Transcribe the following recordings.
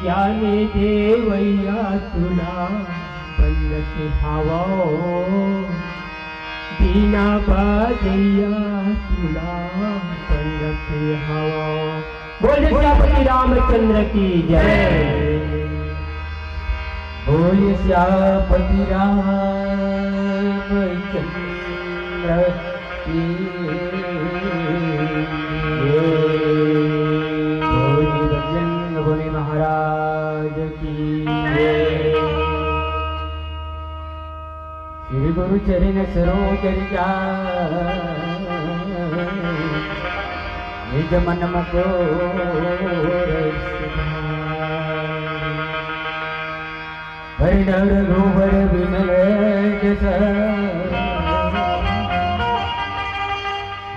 ज्ञानी देवैया तुला बंदके हवा बीना बाजैया तुला बंदके हवा। बोल श्यापति रामचंद्र की जय। बोल श्यापति रामचंद्र की महाराज की श्री गुरु चरण सरोज निज मन मकोर रघुवर विमल जस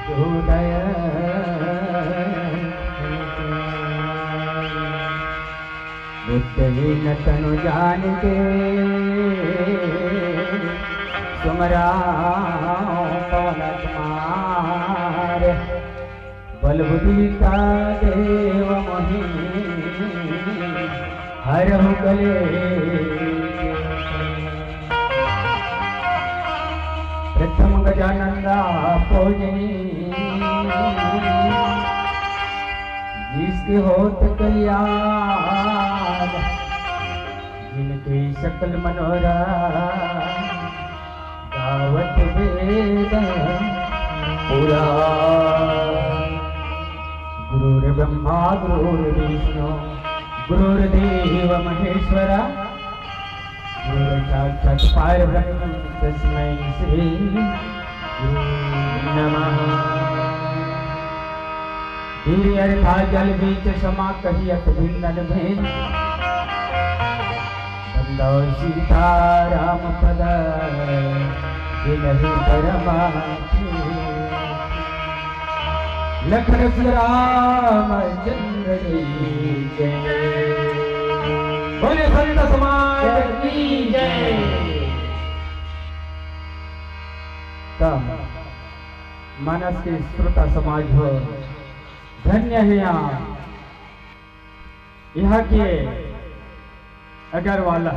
हृदय बुद्धहीन तनु जान के सुमरा पवन कुमार बल बुद्धि का देव मोहि हरहु गले। प्रथम गजानंदा पूजनी जिसके होत कल्याण जिनके सकल मनोरा गावत वेद पुरा। गुरुर् ब्रह्मा गुरुर्विष्णु गुरुर्देव महेश्वरा गुरुर्साक्षात् परब्रह्म तस्मै श्री नमः। हिरियर था जल बीच समा कहियत भिन्न भेद बंदो सीता राम पद जिनहि परमात्म। लखन श्री रामचंद्र की जय। बोले संत समाज की जय। तब मानस के श्रोता समाज हो धन्य है यहाँ के अगर वाला